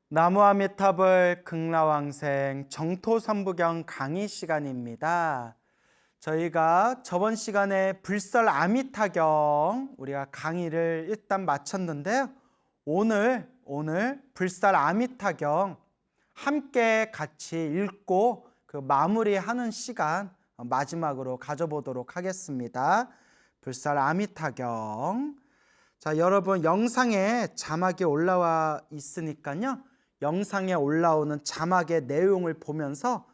나무아미탑을 극락왕생 정토삼부경 강의 시간입니다. 저희가 저번 시간에 불설아미타경 우리가 강의를 일단 마쳤는데요. 오늘 불설아미타경 함께 같이 읽고 그 마무리하는 시간 마지막으로 가져보도록 하겠습니다. 불설아미타경. 자, 여러분 영상에 자막이 올라와 있으니까요. 영상에 올라오는 자막의 내용을 보면서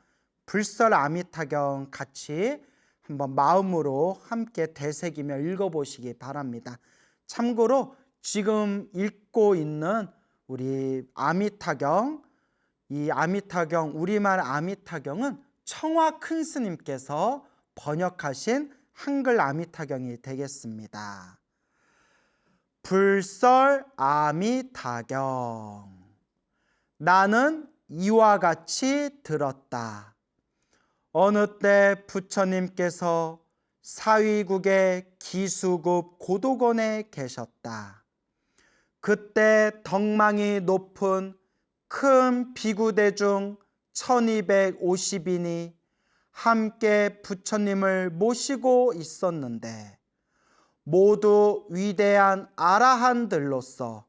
불설아미타경 같이 한번 마음으로 함께 되새기며 읽어보시기 바랍니다. 참고로 지금 읽고 있는 우리 아미타경, 이 아미타경, 우리말 아미타경은 청화 큰 스님께서 번역하신 한글 아미타경이 되겠습니다. 불설아미타경. 나는 이와 같이 들었다. 어느 때 부처님께서 사위국의 기수급 고도건에 계셨다. 그때 덕망이 높은 큰 비구대중 1250인이 함께 부처님을 모시고 있었는데 모두 위대한 아라한들로서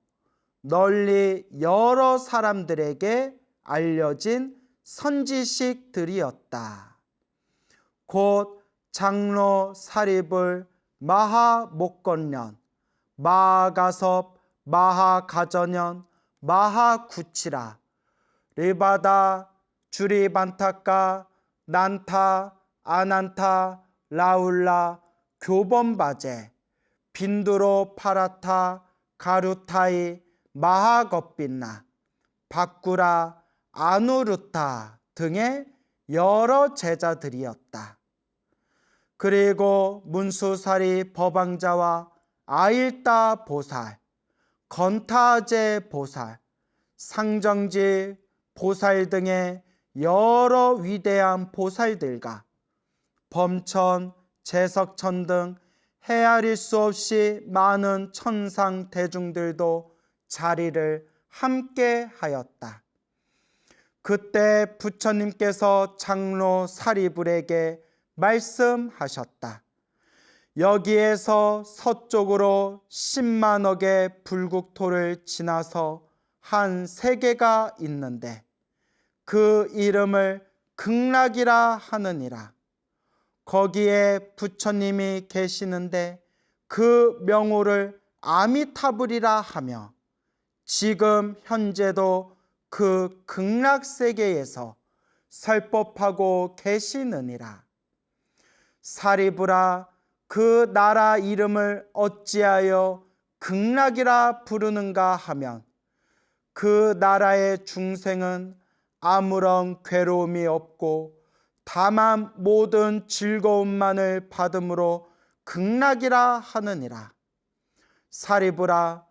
널리 여러 사람들에게 알려진 선지식들이었다. 곧 장로 사리불, 마하목건련, 마하가섭, 마하가전현, 마하구치라, 르바다, 주리반타카, 난타, 아난타, 라울라, 교범바제, 빈두로 파라타, 가루타이, 마하겁빈나, 바꾸라, 아누루타 등의 여러 제자들이었다. 그리고 문수사리 법왕자와 아일다 보살, 건타제 보살, 상정지 보살 등의 여러 위대한 보살들과 범천, 제석천 등 헤아릴 수 없이 많은 천상 대중들도 자리를 함께 하였다. 그때 부처님께서 장로 사리불에게 말씀하셨다. 여기에서 서쪽으로 10만억의 불국토를 지나서 한 세계가 있는데 그 이름을 극락이라 하느니라. 거기에 부처님이 계시는데 그 명호를 아미타불이라 하며 지금 현재도 그 극락세계에서 설법하고 계시느니라. 사리불아, 그 나라 이름을 어찌하여 극락이라 부르는가 하면 그 나라의 중생은 아무런 괴로움이 없고 다만 모든 즐거움만을 받음으로 극락이라 하느니라. 사리불아,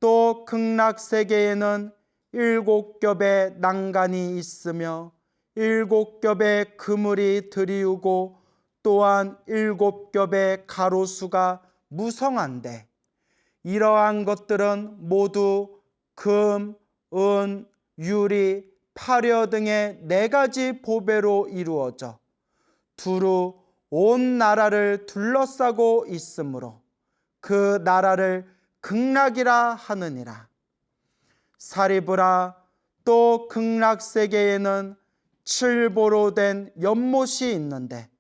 또 극락세계에는 7겹의 난간이 있으며 7겹의 그물이 드리우고 또한 7겹의 가로수가 무성한데 이러한 것들은 모두 금, 은, 유리, 파려 등의 4가지 보배로 이루어져 두루 온 나라를 둘러싸고 있으므로 그 나라를 극락이라 하느니라. 사리불아, 또 극락세계에는 7보로 된 연못이 있는데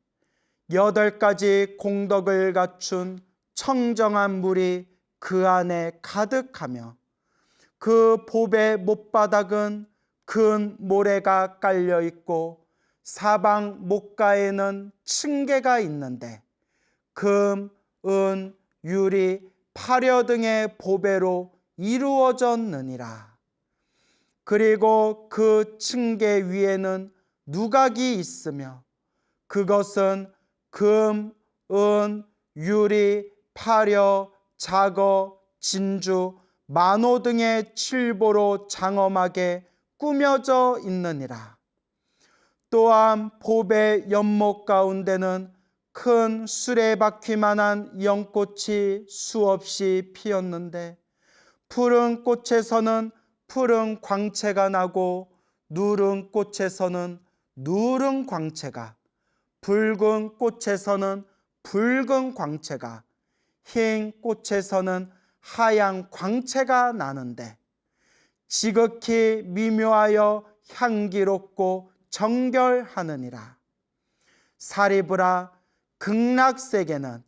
8가지 공덕을 갖춘 청정한 물이 그 안에 가득하며 그 보배 못바닥은 큰 모래가 깔려 있고 사방 목가에는 층계가 있는데 금, 은, 유리, 파려 등의 보배로 이루어졌느니라. 그리고 그 층계 위에는 누각이 있으며 그것은 금, 은, 유리, 파려, 자거, 진주, 만호 등의 7보로 장엄하게 꾸며져 있느니라. 또한 보배 연못 가운데는 큰 수레바퀴만한 연꽃이 수없이 피었는데 푸른 꽃에서는 푸른 광채가 나고 누른 꽃에서는 누른 광채가, 붉은 꽃에서는 붉은 광채가, 흰 꽃에서는 하얀 광채가 나는데 지극히 미묘하여 향기롭고 정결하느니라. 사리부라, 극락세계는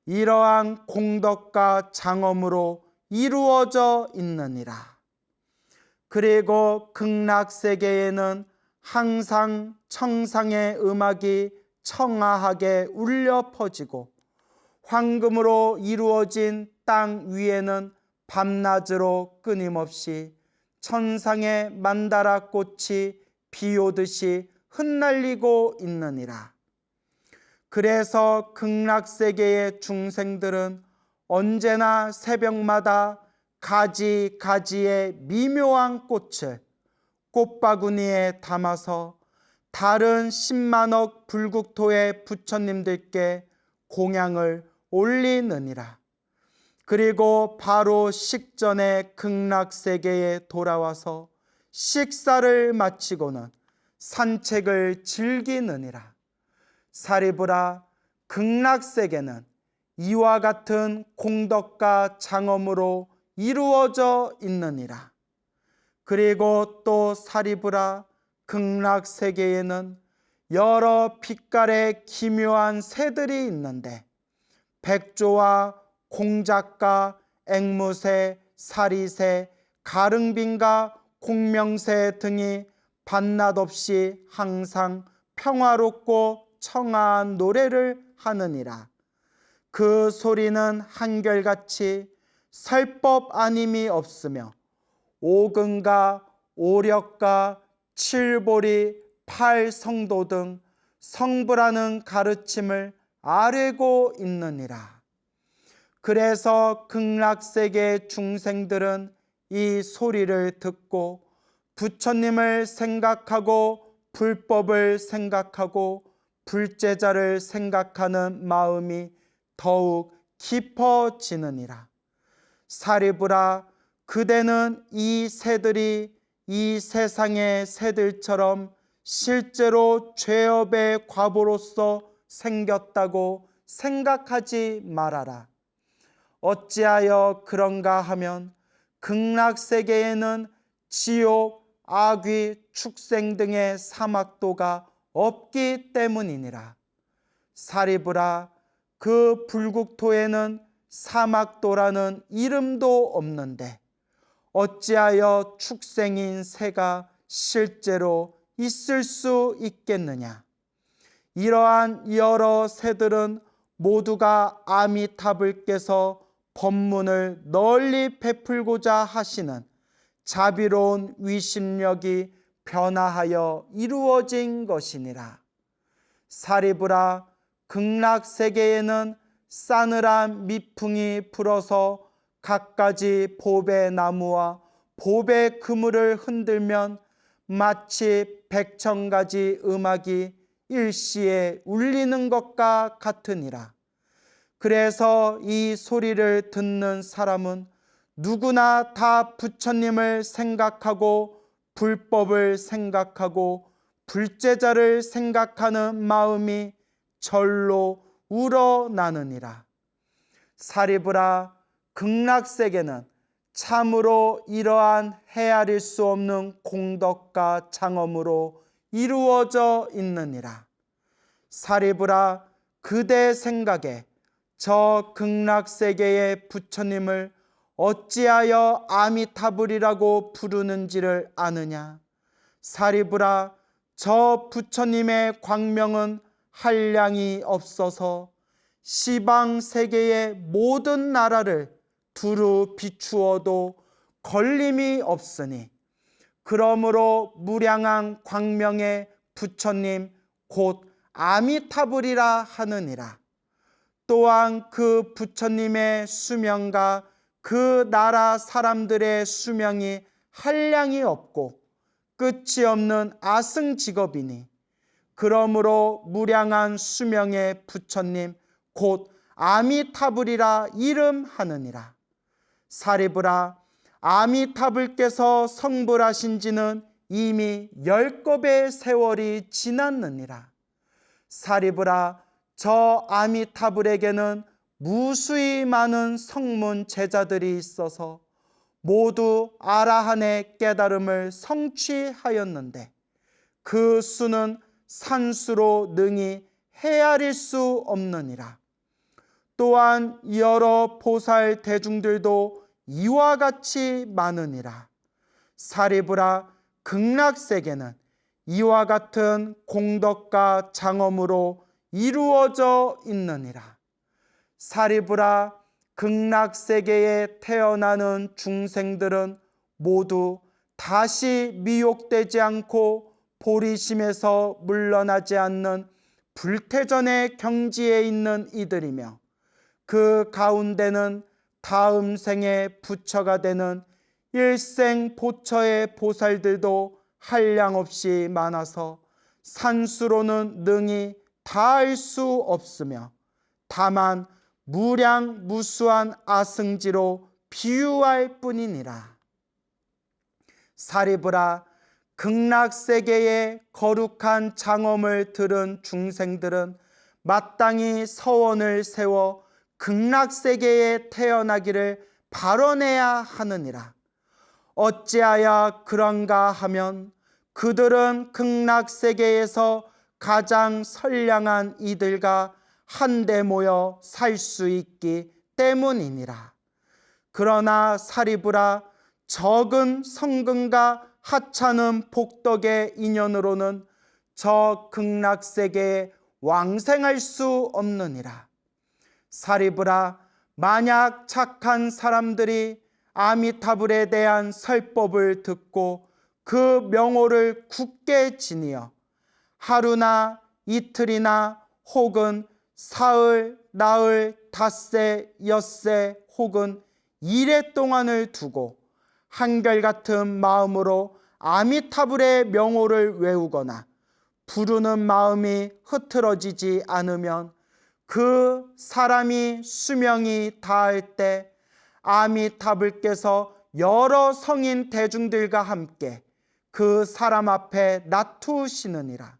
이러한 공덕과 장엄으로 이루어져 있느니라. 그리고 극락세계에는 항상 청상의 음악이 청아하게 울려 퍼지고 황금으로 이루어진 땅 위에는 밤낮으로 끊임없이 천상의 만다라 꽃이 비 오듯이 흩날리고 있느니라. 그래서 극락세계의 중생들은 언제나 새벽마다 가지가지의 미묘한 꽃을 꽃바구니에 담아서 다른 10만억 불국토의 부처님들께 공양을 올리느니라. 그리고 바로 식전에 극락세계에 돌아와서 식사를 마치고는 산책을 즐기느니라. 사리부라, 극락세계는 이와 같은 공덕과 장엄으로 이루어져 있느니라. 그리고 또 사리부라, 극락세계에는 여러 빛깔의 기묘한 새들이 있는데 백조와 공작과 앵무새, 사리새, 가릉빈과 공명새 등이 밤낮 없이 항상 평화롭고 청아한 노래를 하느니라. 그 소리는 한결같이 설법 아님이 없으며 오근과 오력과 칠보리, 팔성도 등 성부라는 가르침을 아뢰고 있느니라. 그래서 극락세계 중생들은 이 소리를 듣고 부처님을 생각하고 불법을 생각하고 불제자를 생각하는 마음이 더욱 깊어지느니라. 사리부라, 그대는 이 새들이 이 세상의 새들처럼 실제로 죄업의 과보로서 생겼다고 생각하지 말아라. 어찌하여 그런가 하면 극락세계에는 지옥, 악귀, 축생 등의 사막도가 없기 때문이니라. 사리부라, 그 불국토에는 사막도라는 이름도 없는데 어찌하여 축생인 새가 실제로 있을 수 있겠느냐. 이러한 여러 새들은 모두가 아미타불께서 법문을 널리 베풀고자 하시는 자비로운 위심력이 변화하여 이루어진 것이니라. 사리부라, 극락세계에는 싸늘한 미풍이 불어서 갖가지 보배 나무와 보배 그물을 흔들면 마치 100,000가지 음악이 일시에 울리는 것과 같으니라. 그래서 이 소리를 듣는 사람은 누구나 다 부처님을 생각하고 불법을 생각하고 불제자를 생각하는 마음이 절로 우러나느니라. 사리부라, 극락세계는 참으로 이러한 헤아릴 수 없는 공덕과 장엄으로 이루어져 있느니라. 사리부라, 그대 생각에 저 극락세계의 부처님을 어찌하여 아미타불이라고 부르는지를 아느냐. 사리부라, 저 부처님의 광명은 한량이 없어서 시방세계의 모든 나라를 두루 비추어도 걸림이 없으니 그러므로 무량한 광명의 부처님 곧 아미타불이라 하느니라. 또한 그 부처님의 수명과 그 나라 사람들의 수명이 한량이 없고 끝이 없는 아승직업이니 그러므로 무량한 수명의 부처님 곧 아미타불이라 이름하느니라. 사리부라, 아미타불께서 성불하신 지는 이미 10겁의 세월이 지났느니라. 사리브라, 저 아미타불에게는 무수히 많은 성문 제자들이 있어서 모두 아라한의 깨달음을 성취하였는데 그 수는 산수로 능히 헤아릴 수 없느니라. 또한 여러 보살 대중들도 이와 같이 많으니라. 사리브라, 극락세계는 이와 같은 공덕과 장엄으로 이루어져 있느니라. 사리브라, 극락세계에 태어나는 중생들은 모두 다시 미혹되지 않고 보리심에서 물러나지 않는 불태전의 경지에 있는 이들이며 그 가운데는 다음 생에 부처가 되는 일생 보처의 보살들도 한량없이 많아서 산수로는 능히 다할 수 없으며 다만 무량무수한 아승지로 비유할 뿐이니라. 사리브라, 극락세계의 거룩한 장엄을 들은 중생들은 마땅히 서원을 세워 극락세계에 태어나기를 발언해야 하느니라. 어찌하여 그런가 하면 그들은 극락세계에서 가장 선량한 이들과 한데 모여 살 수 있기 때문이니라. 그러나 사리브라, 적은 성근과 하찮은 복덕의 인연으로는 저 극락세계에 왕생할 수 없느니라. 사리브라, 만약 착한 사람들이 아미타불에 대한 설법을 듣고 그 명호를 굳게 지니어 하루나 이틀이나 혹은 사흘, 나흘, 닷새, 엿새 혹은 일해 동안을 두고 한결같은 마음으로 아미타불의 명호를 외우거나 부르는 마음이 흐트러지지 않으면 그 사람이 수명이 닿을 때 아미타불께서 여러 성인 대중들과 함께 그 사람 앞에 놔두시느니라.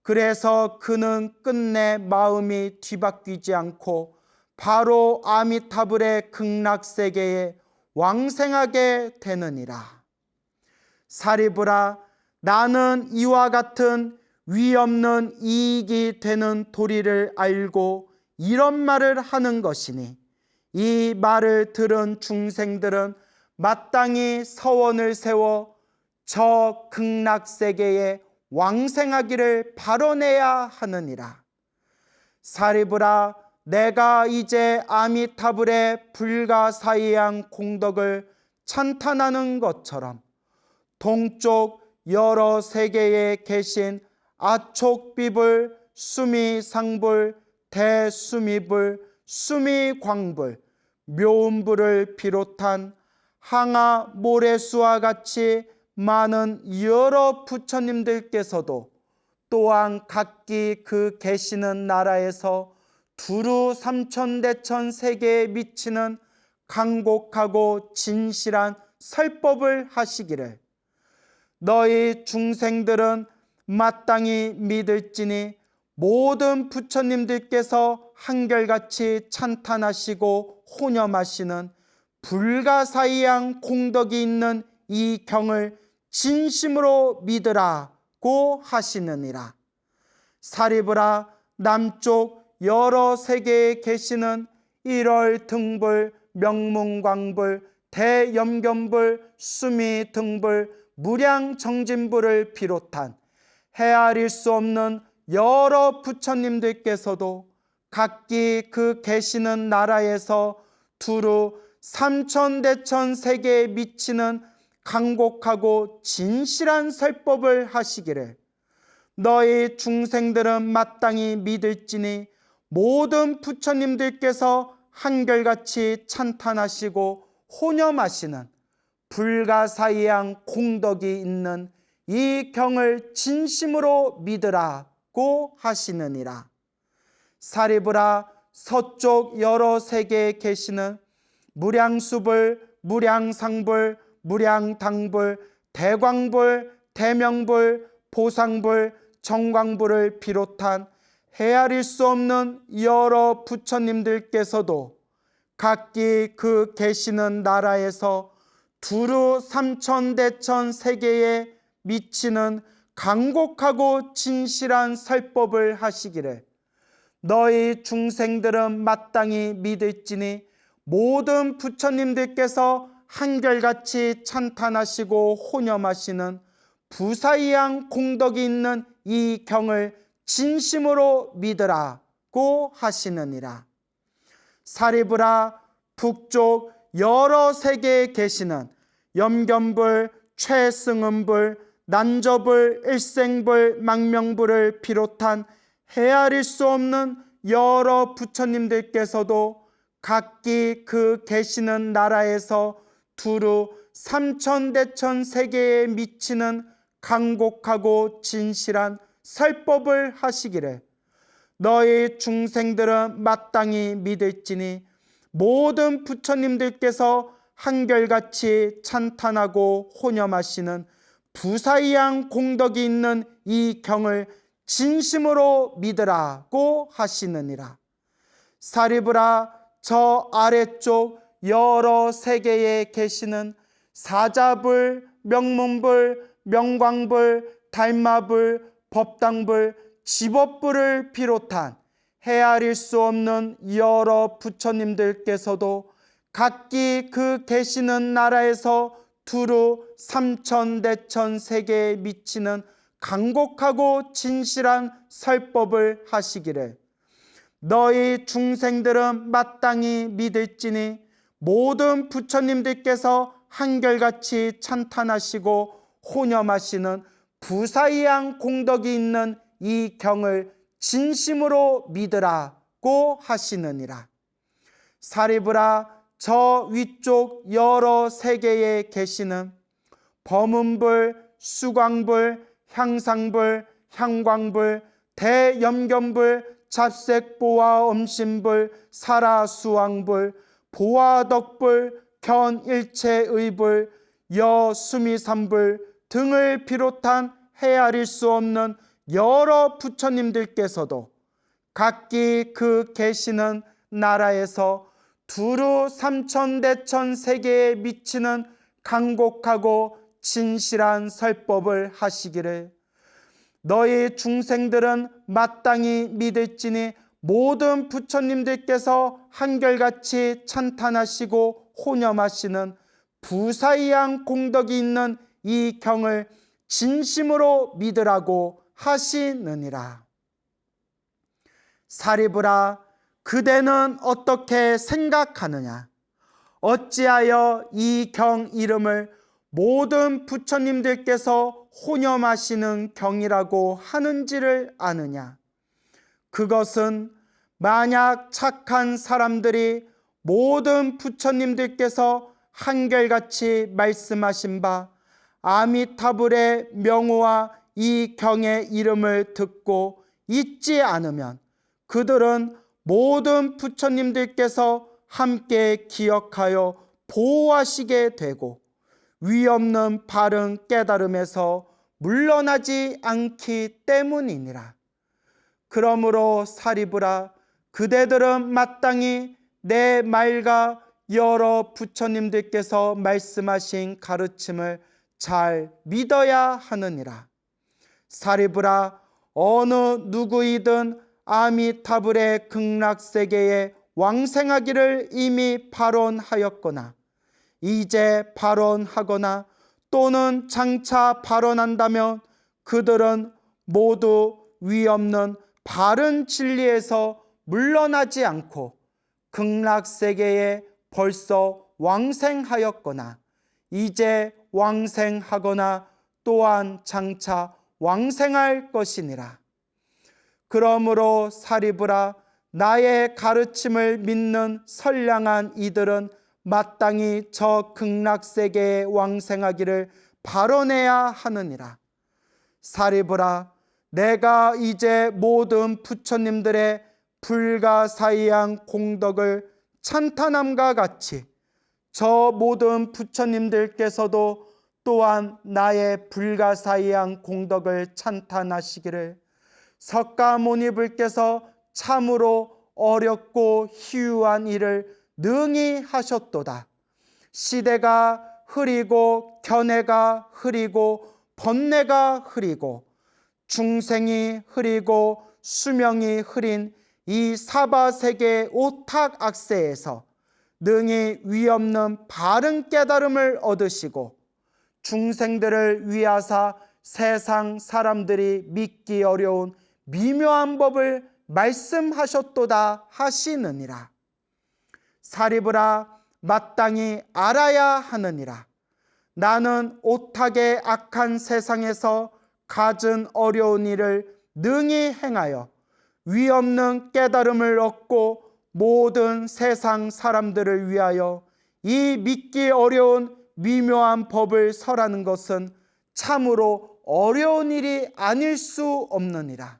그래서 그는 끝내 마음이 뒤바뀌지 않고 바로 아미타불의 극락세계에 왕생하게 되느니라. 사리브라, 나는 이와 같은 위없는 이익이 되는 도리를 알고 이런 말을 하는 것이니 이 말을 들은 중생들은 마땅히 서원을 세워 저 극락세계에 왕생하기를 발언해야 하느니라. 사리브라, 내가 이제 아미타불의 불가사의한 공덕을 찬탄하는 것처럼 동쪽 여러 세계에 계신 아촉비불, 수미상불, 대수미불, 수미광불, 묘음불을 비롯한 항아 모래수와 같이 많은 여러 부처님들께서도 또한 각기 그 계시는 나라에서 두루 삼천대천 세계에 미치는 강곡하고 진실한 설법을 하시기를 너희 중생들은 마땅히 믿을지니 모든 부처님들께서 한결같이 찬탄하시고 혼염하시는 불가사의한 공덕이 있는 이 경을 진심으로 믿으라고 하시느니라. 사리브라, 남쪽 여러 세계에 계시는 일월등불, 명문광불, 대염견불, 수미등불, 무량정진불을 비롯한 헤아릴 수 없는 여러 부처님들께서도 각기 그 계시는 나라에서 두루 삼천대천 세계에 미치는 강곡하고 진실한 설법을 하시기를 너희 중생들은 마땅히 믿을지니 모든 부처님들께서 한결같이 찬탄하시고 혼염하시는 불가사의한 공덕이 있는 이 경을 진심으로 믿으라고 하시느니라. 사리브라, 서쪽 여러 세계에 계시는 무량수불, 무량상불, 무량당불, 대광불, 대명불, 보상불, 정광불을 비롯한 헤아릴 수 없는 여러 부처님들께서도 각기 그 계시는 나라에서 두루 삼천대천 세계에 미치는 간곡하고 진실한 설법을 하시기를 너희 중생들은 마땅히 믿을지니 모든 부처님들께서 한결같이 찬탄하시고 혼염하시는 부사이양 공덕이 있는 이 경을 진심으로 믿으라고 하시느니라. 사리부라, 북쪽 여러 세계에 계시는 염견불, 최승은불, 난저불, 일생불, 망명불을 비롯한 헤아릴 수 없는 여러 부처님들께서도 각기 그 계시는 나라에서 두루 삼천대천 세계에 미치는 간곡하고 진실한 설법을 하시기를 너희 중생들은 마땅히 믿을지니 모든 부처님들께서 한결같이 찬탄하고 혼염하시는 부사이양 공덕이 있는 이 경을 진심으로 믿으라고 하시느니라. 사리부라, 저 아래쪽 여러 세계에 계시는 사자불, 명문불, 명광불, 달마불, 법당불, 지법불을 비롯한 헤아릴 수 없는 여러 부처님들께서도 각기 그 계시는 나라에서 두루 삼천대천 세계에 미치는 간곡하고 진실한 설법을 하시기를 너희 중생들은 마땅히 믿을지니 모든 부처님들께서 한결같이 찬탄하시고 혼염하시는 부사이양 공덕이 있는 이 경을 진심으로 믿으라고 하시느니라. 사리부라, 저 위쪽 여러 세계에 계시는 범은불, 수광불, 향상불, 향광불, 대염견불, 잡색보화 엄신불, 사라수왕불, 보화덕불, 견일체의불, 여수미삼불 등을 비롯한 헤아릴 수 없는 여러 부처님들께서도 각기 그 계시는 나라에서 두루 삼천대천 세계에 미치는 간곡하고 진실한 설법을 하시기를 너희 중생들은 마땅히 믿을지니 모든 부처님들께서 한결같이 찬탄하시고 혼염하시는 부사이양 공덕이 있는 이 경을 진심으로 믿으라고 하시느니라. 사리부라, 그대는 어떻게 생각하느냐? 어찌하여 이 경 이름을 모든 부처님들께서 혼염하시는 경이라고 하는지를 아느냐? 그것은 만약 착한 사람들이 모든 부처님들께서 한결같이 말씀하신 바 아미타불의 명호와 이 경의 이름을 듣고 잊지 않으면 그들은 모든 부처님들께서 함께 기억하여 보호하시게 되고 위없는 바른 깨달음에서 물러나지 않기 때문이니라. 그러므로 사리부라, 그대들은 마땅히 내 말과 여러 부처님들께서 말씀하신 가르침을 잘 믿어야 하느니라. 사리부라, 어느 누구이든 아미타불의 극락세계에 왕생하기를 이미 발언하였거나 이제 발언하거나 또는 장차 발언한다면 그들은 모두 위없는 바른 진리에서 물러나지 않고 극락세계에 벌써 왕생하였거나 이제 왕생하거나 또한 장차 왕생할 것이니라. 그러므로 사리부라, 나의 가르침을 믿는 선량한 이들은 마땅히 저 극락세계에 왕생하기를 발언해야 하느니라. 사리부라, 내가 이제 모든 부처님들의 불가사의한 공덕을 찬탄함과 같이 저 모든 부처님들께서도 또한 나의 불가사의한 공덕을 찬탄하시기를 석가모니불께서 참으로 어렵고 희유한 일을 능히 하셨도다. 시대가 흐리고 견해가 흐리고 번뇌가 흐리고 중생이 흐리고 수명이 흐린 이 사바세계 오탁악세에서 능히 위없는 바른 깨달음을 얻으시고 중생들을 위하사 세상 사람들이 믿기 어려운 미묘한 법을 말씀하셨도다 하시느니라. 사리부라, 마땅히 알아야 하느니라. 나는 오탁의 악한 세상에서 갖은 어려운 일을 능히 행하여 위없는 깨달음을 얻고 모든 세상 사람들을 위하여 이 믿기 어려운 미묘한 법을 설하는 것은 참으로 어려운 일이 아닐 수 없느니라.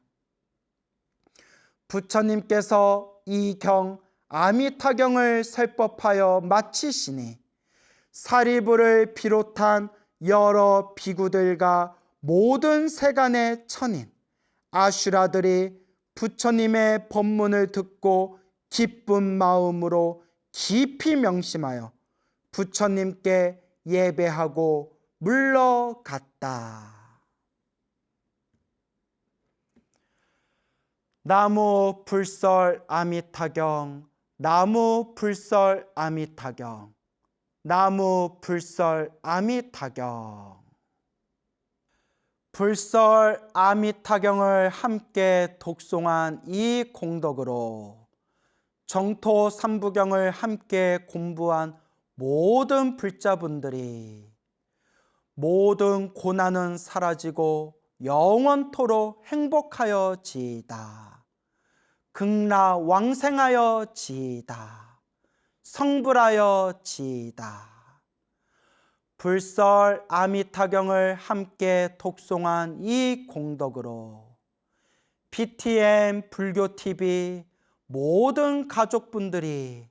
부처님께서 이 경 아미타경을 설법하여 마치시니 사리부를 비롯한 여러 비구들과 모든 세간의 천인 아슈라들이 부처님의 법문을 듣고 기쁜 마음으로 깊이 명심하여 부처님께 예배하고 물러갔다. 나무 불설 아미타경, 나무 불설 아미타경, 나무 불설 아미타경. 불설 아미타경을 함께 독송한 이 공덕으로 정토 삼부경을 함께 공부한 모든 불자분들이 모든 고난은 사라지고 영원토록 행복하여지이다. 극락왕생하여지이다. 성불하여지이다. 불설 아미타경을 함께 독송한 이 공덕으로 BTM 불교TV 모든 가족분들이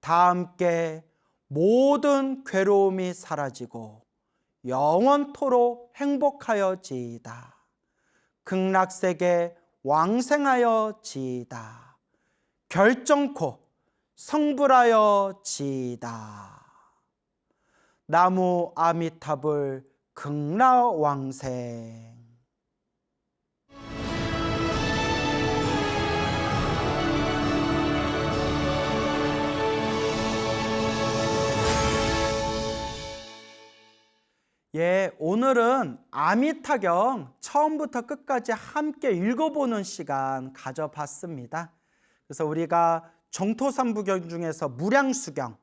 다 함께 모든 괴로움이 사라지고 영원토록 행복하여지이다. 극락세계 왕생하여지이다. 결정코 성불하여지이다. 나무 아미타불 극락왕생. 오늘은 아미타경 처음부터 끝까지 함께 읽어보는 시간 가져봤습니다. 그래서 우리가 정토삼부경 중에서 무량수경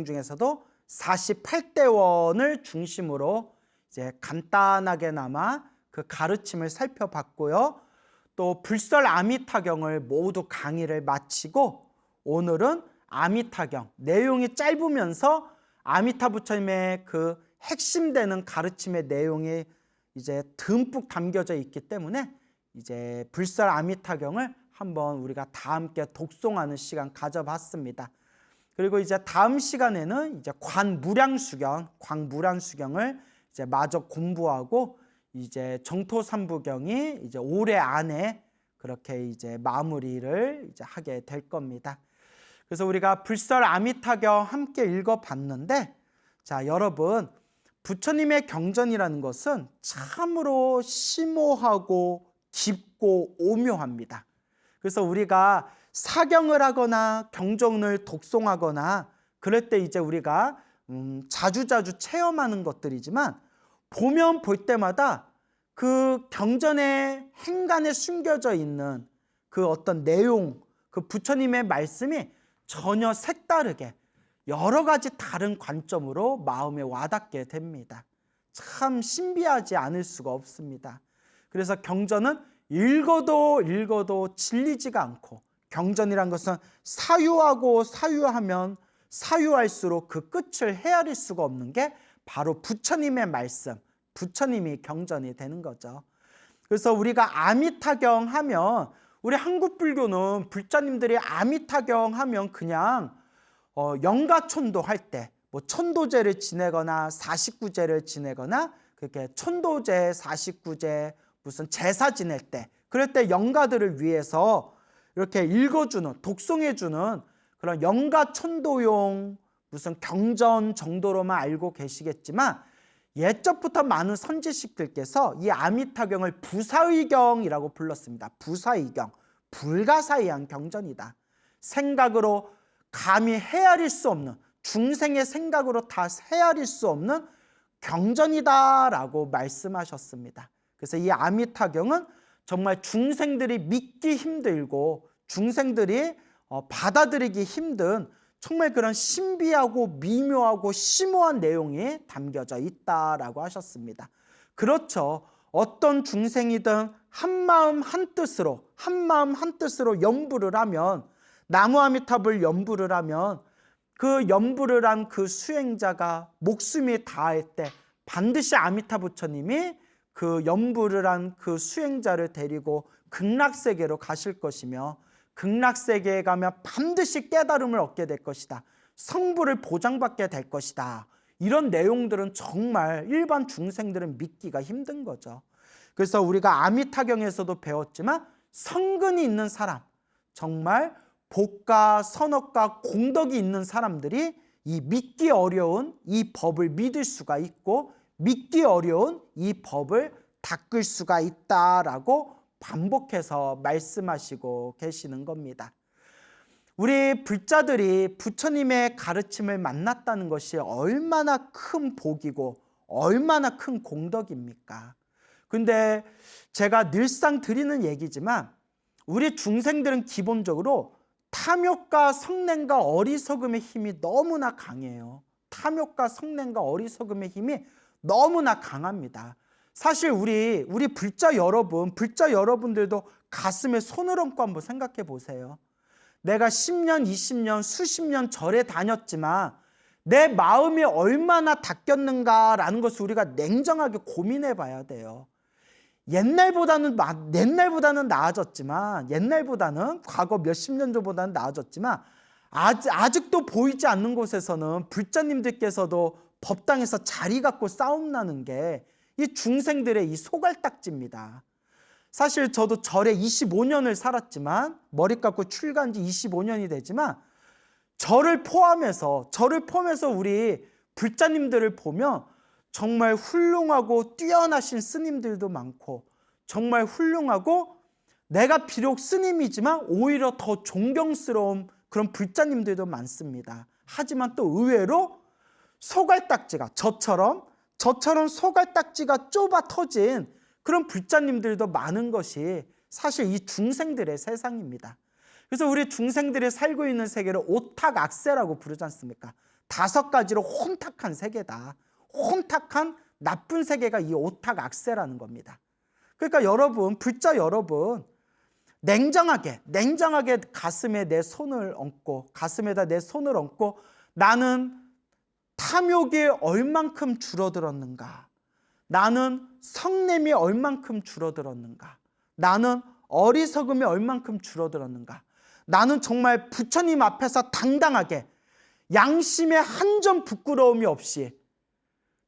중에서도 48대원을 중심으로 이제 간단하게나마 그 가르침을 살펴봤고요. 또 불설 아미타경을 모두 강의를 마치고 오늘은 아미타경 내용이 짧으면서 아미타 부처님의 그 핵심되는 가르침의 내용이 이제 듬뿍 담겨져 있기 때문에 이제 불설 아미타경을 한번 우리가 다 함께 독송하는 시간 가져봤습니다. 그리고 이제 다음 시간에는 이제 광무량수경을 이제 마저 공부하고 이제 정토삼부경이 이제 올해 안에 그렇게 이제 마무리를 이제 하게 될 겁니다. 그래서 우리가 불설 아미타경 함께 읽어봤는데, 자, 여러분, 부처님의 경전이라는 것은 참으로 심오하고 깊고 오묘합니다. 그래서 우리가 사경을 하거나 경전을 독송하거나 그럴 때 이제 우리가 자주자주 체험하는 것들이지만 보면 볼 때마다 그 경전의 행간에 숨겨져 있는 그 어떤 내용, 그 부처님의 말씀이 전혀 색다르게 여러 가지 다른 관점으로 마음에 와닿게 됩니다. 참 신비하지 않을 수가 없습니다. 그래서 경전은 읽어도 질리지가 않고, 경전이란 것은 사유하고 사유하면 사유할수록 그 끝을 헤아릴 수가 없는 게 바로 부처님의 말씀, 부처님이 경전이 되는 거죠. 그래서 우리가 아미타경 하면, 우리 한국 불교는 불자님들이 아미타경 하면 그냥 영가촌도 할 때, 뭐 천도제를 지내거나 49제를 지내거나 그렇게 천도제, 49제 무슨 제사 지낼 때 그럴 때 영가들을 위해서 이렇게 읽어주는 독송해주는 그런 영가 천도용 무슨 경전 정도로만 알고 계시겠지만 옛적부터 많은 선지식들께서 이 아미타경을 부사의경이라고 불렀습니다. 부사의경, 불가사의한 경전이다. 생각으로 감히 헤아릴 수 없는, 중생의 생각으로 다 헤아릴 수 없는 경전이다라고 말씀하셨습니다. 그래서 이 아미타경은 정말 중생들이 믿기 힘들고 중생들이 받아들이기 힘든 정말 그런 신비하고 미묘하고 심오한 내용이 담겨져 있다라고 하셨습니다. 그렇죠. 어떤 중생이든 한마음 한뜻으로 연부를 하면, 나무아미탑을 연부를 하면 그 연부를 한 그 수행자가 목숨이 다할 때 반드시 아미타 부처님이 그 연부를 한 그 수행자를 데리고 극락세계로 가실 것이며, 극락세계에 가면 반드시 깨달음을 얻게 될 것이다. 성부를 보장받게 될 것이다. 이런 내용들은 정말 일반 중생들은 믿기가 힘든 거죠. 그래서 우리가 아미타경에서도 배웠지만 성근이 있는 사람, 정말 복과 선업과 공덕이 있는 사람들이 이 믿기 어려운 이 법을 믿을 수가 있고 믿기 어려운 이 법을 닦을 수가 있다라고 반복해서 말씀하시고 계시는 겁니다. 우리 불자들이 부처님의 가르침을 만났다는 것이 얼마나 큰 복이고 얼마나 큰 공덕입니까? 근데 제가 늘상 드리는 얘기지만 우리 중생들은 기본적으로 탐욕과 성냄과 어리석음의 힘이 너무나 강해요. 탐욕과 성냄과 어리석음의 힘이 너무나 강합니다. 사실 우리 불자 여러분들도 가슴에 손을 얹고 한번 생각해 보세요. 내가 10년, 20년, 수십 년 절에 다녔지만 내 마음이 얼마나 닦였는가라는 것을 우리가 냉정하게 고민해 봐야 돼요. 옛날보다는 나아졌지만, 옛날보다는 과거 몇십 년 전보다는 나아졌지만 아직도 보이지 않는 곳에서는 불자님들께서도 법당에서 자리 갖고 싸움 나는 게 이 중생들의 이 소갈딱지입니다. 사실 저도 절에 25년을 살았지만, 머리 깎고 출가한 지 25년이 되지만 저를 포함해서 우리 불자님들을 보면 정말 훌륭하고 뛰어나신 스님들도 많고, 정말 훌륭하고 내가 비록 스님이지만 오히려 더 존경스러운 그런 불자님들도 많습니다. 하지만 또 의외로 소갈딱지가 저처럼 소갈딱지가 좁아 터진 그런 불자님들도 많은 것이 사실 이 중생들의 세상입니다. 그래서 우리 중생들이 살고 있는 세계를 오탁악세라고 부르지 않습니까? 5가지로 혼탁한 세계다. 혼탁한 나쁜 세계가 이 오탁악세라는 겁니다. 그러니까 여러분, 불자 여러분, 냉정하게 가슴에다 내 손을 얹고 나는 탐욕이 얼만큼 줄어들었는가? 나는 성냄이 얼만큼 줄어들었는가? 나는 어리석음이 얼만큼 줄어들었는가? 나는 정말 부처님 앞에서 당당하게 양심의 한 점 부끄러움이 없이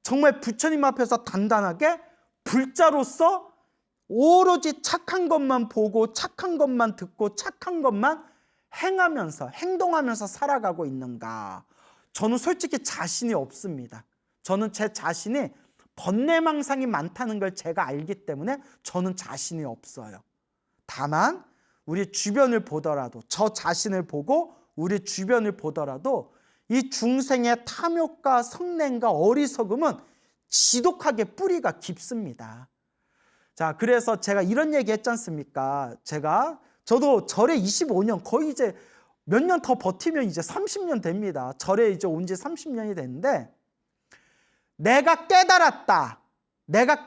정말 부처님 앞에서 단단하게 불자로서 오로지 착한 것만 보고 착한 것만 듣고 착한 것만 행동하면서 살아가고 있는가? 저는 솔직히 자신이 없습니다. 저는 제 자신이 번뇌망상이 많다는 걸 제가 알기 때문에 저는 자신이 없어요. 다만 우리 주변을 보더라도, 저 자신을 보고 우리 주변을 보더라도 이 중생의 탐욕과 성냄과 어리석음은 지독하게 뿌리가 깊습니다. 자, 그래서 제가 이런 얘기 했지 않습니까? 저도 절에 25년, 거의 이제 몇 년 더 버티면 이제 30년 됩니다. 절에 이제 온 지 30년이 됐는데, 내가 깨달았다. 내가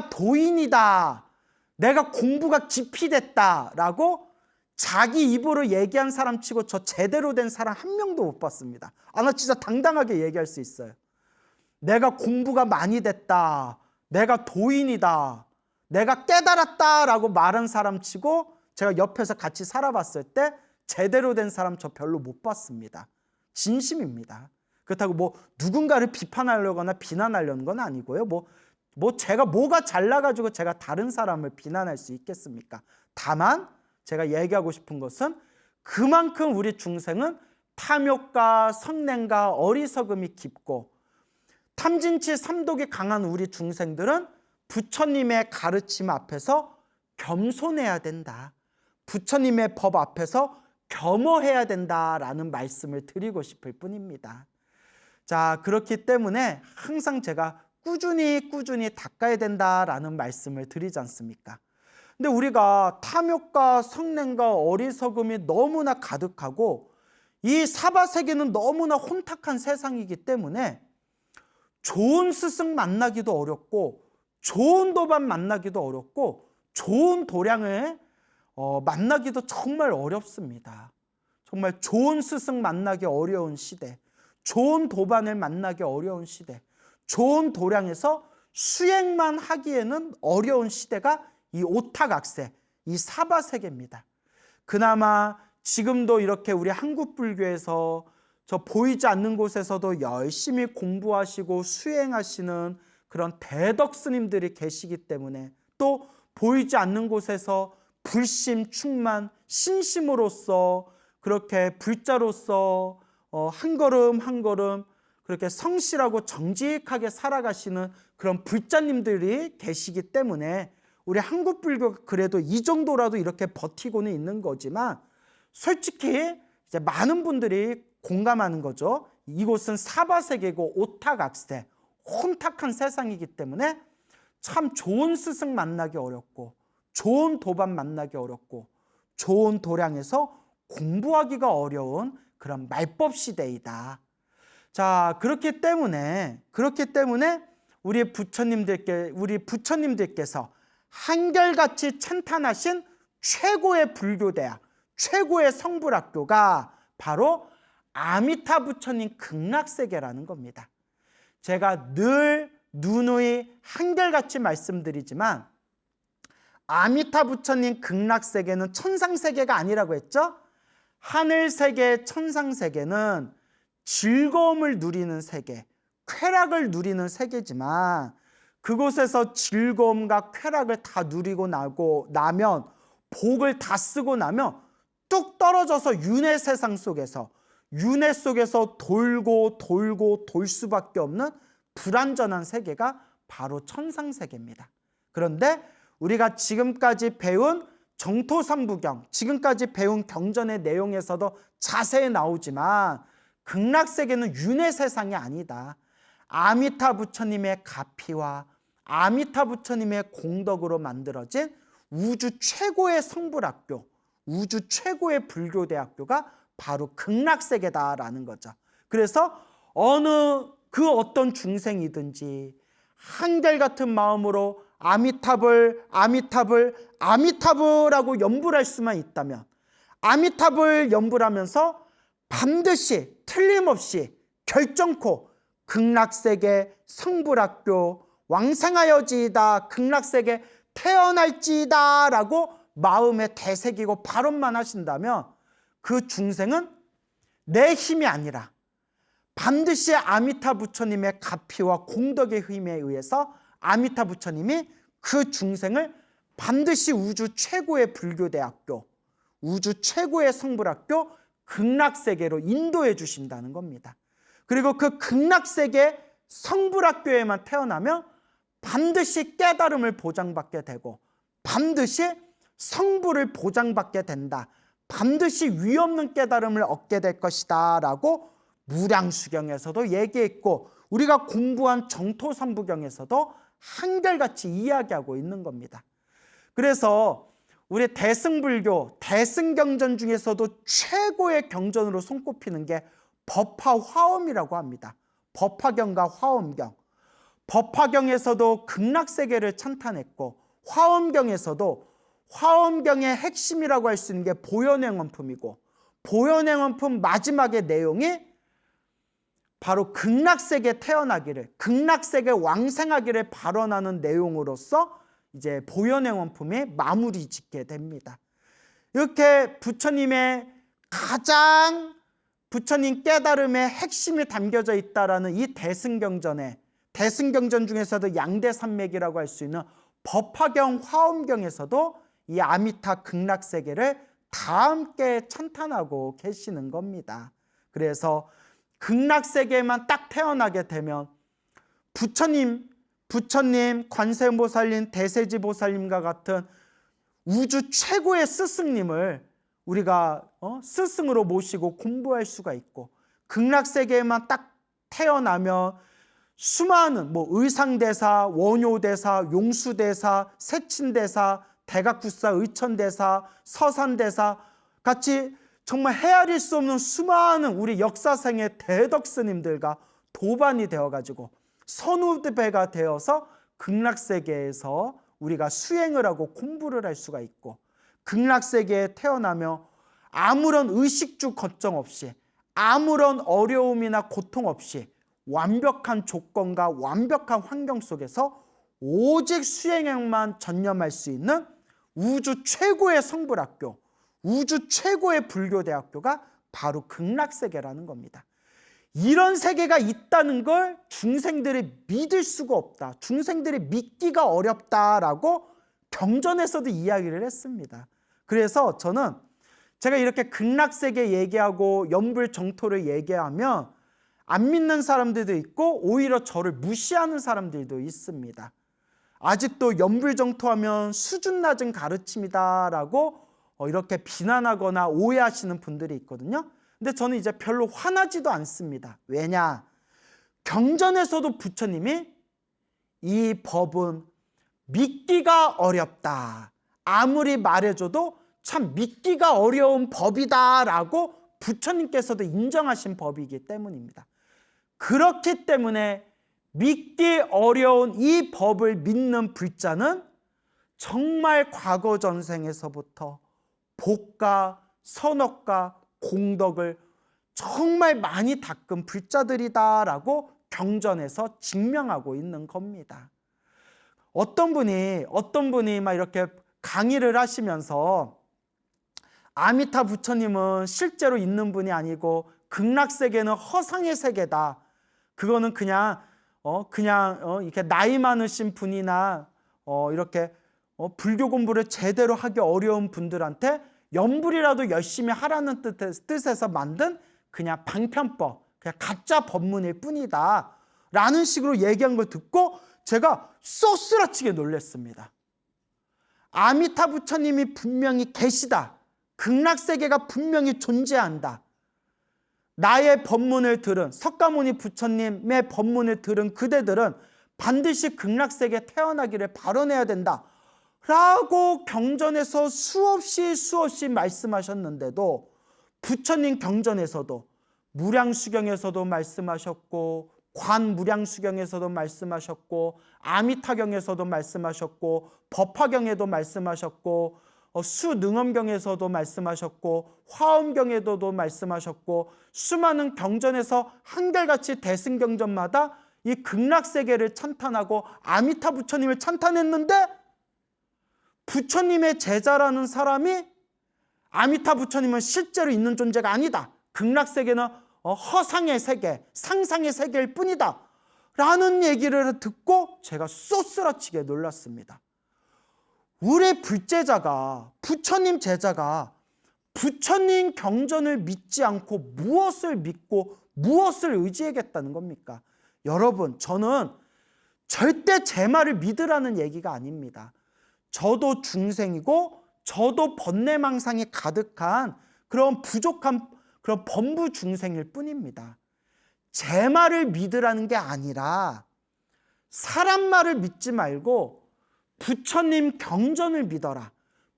도인이다. 내가 공부가 깊이 됐다라고 자기 입으로 얘기한 사람 치고 저 제대로 된 사람 한 명도 못 봤습니다. 나 진짜 당당하게 얘기할 수 있어요. 내가 공부가 많이 됐다. 내가 도인이다. 내가 깨달았다라고 말한 사람 치고 제가 옆에서 같이 살아봤을 때 제대로 된 사람 저 별로 못 봤습니다. 진심입니다. 그렇다고 뭐 누군가를 비판하려거나 비난하려는 건 아니고요. 제가 뭐가 잘나가지고 제가 다른 사람을 비난할 수 있겠습니까? 다만 제가 얘기하고 싶은 것은 그만큼 우리 중생은 탐욕과 성냄과 어리석음이 깊고 탐진치 삼독이 강한 우리 중생들은 부처님의 가르침 앞에서 겸손해야 된다. 부처님의 법 앞에서 겸허해야 된다라는 말씀을 드리고 싶을 뿐입니다. 자, 그렇기 때문에 항상 제가 꾸준히 닦아야 된다라는 말씀을 드리지 않습니까? 근데 우리가 탐욕과 성냄과 어리석음이 너무나 가득하고 이 사바세계는 너무나 혼탁한 세상이기 때문에 좋은 스승 만나기도 어렵고 좋은 도반 만나기도 어렵고 좋은 도량을 만나기도 정말 어렵습니다. 정말 좋은 스승 만나기 어려운 시대, 좋은 도반을 만나기 어려운 시대, 좋은 도량에서 수행만 하기에는 어려운 시대가 이 오탁악세, 이 사바세계입니다. 그나마 지금도 이렇게 우리 한국 불교에서 저 보이지 않는 곳에서도 열심히 공부하시고 수행하시는 그런 대덕 스님들이 계시기 때문에, 또 보이지 않는 곳에서 불심, 충만, 신심으로써 그렇게 불자로서 한 걸음 한 걸음 그렇게 성실하고 정직하게 살아가시는 그런 불자님들이 계시기 때문에 우리 한국 불교가 그래도 이 정도라도 이렇게 버티고는 있는 거지만, 솔직히 이제 많은 분들이 공감하는 거죠. 이곳은 사바세계고 오탁악세, 혼탁한 세상이기 때문에 참 좋은 스승 만나기 어렵고 좋은 도반 만나기 어렵고 좋은 도량에서 공부하기가 어려운 그런 말법 시대이다. 자, 그렇기 때문에 우리 부처님들께서 한결같이 찬탄하신 최고의 불교대학, 최고의 성불학교가 바로 아미타 부처님 극락세계라는 겁니다. 제가 늘 누누이 한결같이 말씀드리지만 아미타 부처님 극락세계는 천상세계가 아니라고 했죠? 하늘세계, 천상세계는 즐거움을 누리는 세계, 쾌락을 누리는 세계지만 그곳에서 즐거움과 쾌락을 다 누리고 나면, 복을 다 쓰고 나면 뚝 떨어져서 윤회 세상 속에서, 윤회 속에서 돌고 돌 수밖에 없는 불완전한 세계가 바로 천상세계입니다. 그런데 우리가 지금까지 배운 정토삼부경, 지금까지 배운 경전의 내용에서도 자세히 나오지만 극락세계는 윤회 세상이 아니다. 아미타 부처님의 가피와 아미타 부처님의 공덕으로 만들어진 우주 최고의 성불학교, 우주 최고의 불교대학교가 바로 극락세계다라는 거죠. 그래서 어떤 중생이든지 한결같은 마음으로 아미타불라고 연불할 수만 있다면, 아미타불 연불하면서 반드시 틀림없이 결정코 극락세계 성불학교 왕생하여지이다, 극락세계 태어날지이다 라고 마음에 되새기고 발언만 하신다면 그 중생은 내 힘이 아니라 반드시 아미타 부처님의 가피와 공덕의 힘에 의해서 아미타 부처님이 그 중생을 반드시 우주 최고의 불교대학교, 우주 최고의 성불학교 극락세계로 인도해 주신다는 겁니다. 그리고 그 극락세계 성불학교에만 태어나면 반드시 깨달음을 보장받게 되고 반드시 성불을 보장받게 된다, 반드시 위없는 깨달음을 얻게 될 것이다 라고 무량수경에서도 얘기했고 우리가 공부한 정토삼부경에서도 한결같이 이야기하고 있는 겁니다. 그래서 우리 대승불교, 대승경전 중에서도 최고의 경전으로 손꼽히는 게 법화화엄이라고 합니다. 법화경과 화엄경. 법화경에서도 극락세계를 찬탄했고 화엄경에서도 화엄경의 핵심이라고 할 수 있는 게 보현행원품이고, 보현행원품 마지막의 내용이 바로 극락세계 태어나기를, 극락세계 왕생하기를 발언하는 내용으로서 이제 보현행원품이 마무리 짓게 됩니다. 이렇게 부처님의 가장 부처님 깨달음의 핵심이 담겨져 있다라는 이 대승경전 중에서도 양대산맥이라고 할 수 있는 법화경, 화엄경에서도 이 아미타 극락세계를 다 함께 찬탄하고 계시는 겁니다. 그래서 극락세계에만 딱 태어나게 되면 부처님, 관세음보살님, 대세지보살님과 같은 우주 최고의 스승님을 우리가 스승으로 모시고 공부할 수가 있고, 극락세계에만 딱 태어나면 수많은 의상대사, 원효대사, 용수대사, 세친대사, 대각구사, 의천대사, 서산대사 같이 정말 헤아릴 수 없는 수많은 우리 역사생의 대덕스님들과 도반이 되어가지고 선후배가 되어서 극락세계에서 우리가 수행을 하고 공부를 할 수가 있고, 극락세계에 태어나며 아무런 의식주 걱정 없이, 아무런 어려움이나 고통 없이 완벽한 조건과 완벽한 환경 속에서 오직 수행에만 전념할 수 있는 우주 최고의 성불학교, 우주 최고의 불교대학교가 바로 극락세계라는 겁니다. 이런 세계가 있다는 걸 중생들이 믿을 수가 없다, 중생들이 믿기가 어렵다라고 경전에서도 이야기를 했습니다. 그래서 저는 제가 이렇게 극락세계 얘기하고 연불정토를 얘기하면 안 믿는 사람들도 있고 오히려 저를 무시하는 사람들도 있습니다. 아직도 연불정토하면 수준 낮은 가르침이다라고 이렇게 비난하거나 오해하시는 분들이 있거든요. 근데 저는 이제 별로 화나지도 않습니다. 왜냐? 경전에서도 부처님이 이 법은 믿기가 어렵다, 아무리 말해줘도 참 믿기가 어려운 법이다라고 부처님께서도 인정하신 법이기 때문입니다. 그렇기 때문에 믿기 어려운 이 법을 믿는 불자는 정말 과거 전생에서부터 복과 선업과 공덕을 정말 많이 닦은 불자들이다라고 경전에서 증명하고 있는 겁니다. 어떤 분이 막 이렇게 강의를 하시면서 아미타 부처님은 실제로 있는 분이 아니고 극락세계는 허상의 세계다, 그거는 그냥 이렇게 나이 많으신 분이나 이렇게 불교 공부를 제대로 하기 어려운 분들한테 연불이라도 열심히 하라는 뜻에서 만든 그냥 방편법, 그냥 가짜 법문일 뿐이다 라는 식으로 얘기한 걸 듣고 제가 쏘스라치게 놀랐습니다. 아미타 부처님이 분명히 계시다, 극락세계가 분명히 존재한다, 나의 법문을 들은, 석가모니 부처님의 법문을 들은 그대들은 반드시 극락세계에 태어나기를 발언해야 된다 라고 경전에서 수없이 말씀하셨는데도, 부처님 경전에서도 무량수경에서도 말씀하셨고, 관무량수경에서도 말씀하셨고, 아미타경에서도 말씀하셨고, 법화경에도 말씀하셨고, 수능엄경에서도 말씀하셨고, 화엄경에도 말씀하셨고, 수많은 경전에서 한결같이 대승경전마다 이 극락세계를 찬탄하고 아미타 부처님을 찬탄했는데, 부처님의 제자라는 사람이 아미타 부처님은 실제로 있는 존재가 아니다, 극락세계는 허상의 세계, 상상의 세계일 뿐이다 라는 얘기를 듣고 제가 쏘스라치게 놀랐습니다. 우리 불제자가, 부처님 제자가 부처님 경전을 믿지 않고 무엇을 믿고 무엇을 의지하겠다는 겁니까? 여러분, 저는 절대 제 말을 믿으라는 얘기가 아닙니다. 저도 중생이고 저도 번뇌망상이 가득한 그런 부족한 그런 범부 중생일 뿐입니다. 제 말을 믿으라는 게 아니라 사람 말을 믿지 말고 부처님 경전을 믿어라,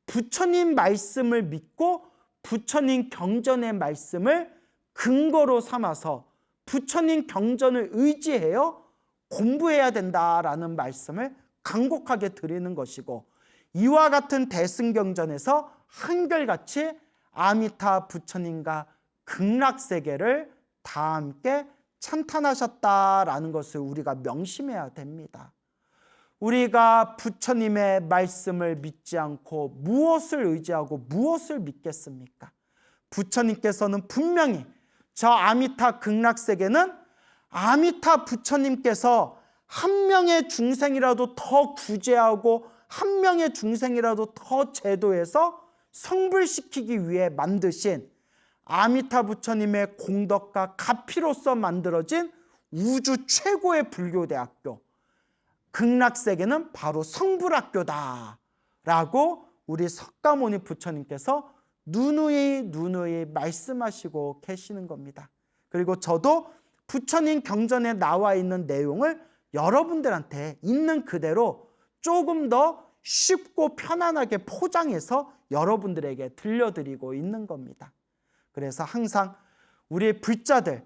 부처님 말씀을 믿고 부처님 경전의 말씀을 근거로 삼아서 부처님 경전을 의지해요 공부해야 된다라는 말씀을 간곡하게 드리는 것이고, 이와 같은 대승경전에서 한결같이 아미타 부처님과 극락세계를 다 함께 찬탄하셨다라는 것을 우리가 명심해야 됩니다. 우리가 부처님의 말씀을 믿지 않고 무엇을 의지하고 무엇을 믿겠습니까? 부처님께서는 분명히 저 아미타 극락세계는 아미타 부처님께서 한 명의 중생이라도 더 구제하고 한 명의 중생이라도 더 제도해서 성불시키기 위해 만드신 아미타 부처님의 공덕과 가피로서 만들어진 우주 최고의 불교대학교, 극락세계는 바로 성불학교다 라고 우리 석가모니 부처님께서 누누이 말씀하시고 계시는 겁니다. 그리고 저도 부처님 경전에 나와 있는 내용을 여러분들한테 있는 그대로 조금 더 쉽고 편안하게 포장해서 여러분들에게 들려드리고 있는 겁니다. 그래서 항상 우리 불자들,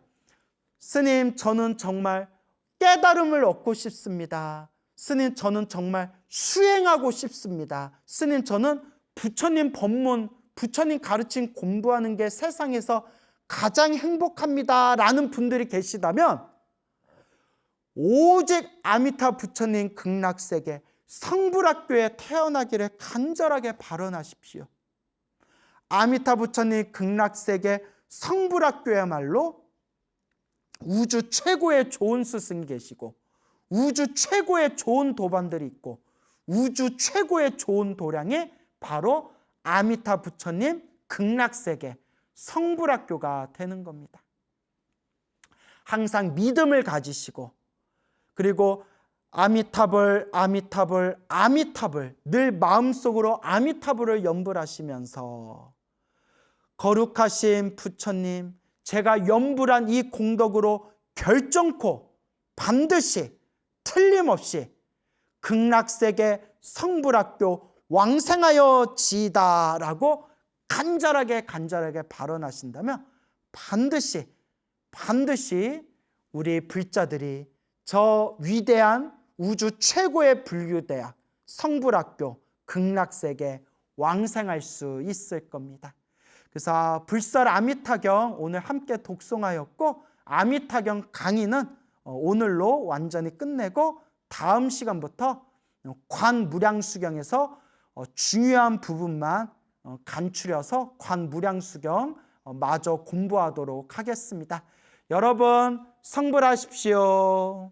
스님 저는 정말 깨달음을 얻고 싶습니다. 스님 저는 정말 수행하고 싶습니다. 스님 저는 부처님 법문, 부처님 가르침 공부하는 게 세상에서 가장 행복합니다 라는 분들이 계시다면 오직 아미타 부처님 극락세계 성불학교에 태어나기를 간절하게 발언하십시오. 아미타 부처님 극락세계 성불학교야말로 우주 최고의 좋은 스승이 계시고 우주 최고의 좋은 도반들이 있고 우주 최고의 좋은 도량이 바로 아미타 부처님 극락세계 성불학교가 되는 겁니다. 항상 믿음을 가지시고 그리고 아미타불 늘 마음속으로 아미타불을 염불하시면서 거룩하신 부처님, 제가 염불한 이 공덕으로 결정코 반드시 틀림없이 극락세계 성불학교 왕생하여 지이다라고 간절하게 발언하신다면 반드시 우리 불자들이 저 위대한 우주 최고의 불교대학 성불학교 극락세계 왕생할 수 있을 겁니다. 그래서 불설 아미타경 오늘 함께 독송하였고 아미타경 강의는 오늘로 완전히 끝내고 다음 시간부터 관무량수경에서 중요한 부분만 간추려서 관무량수경 마저 공부하도록 하겠습니다. 여러분 성불하십시오.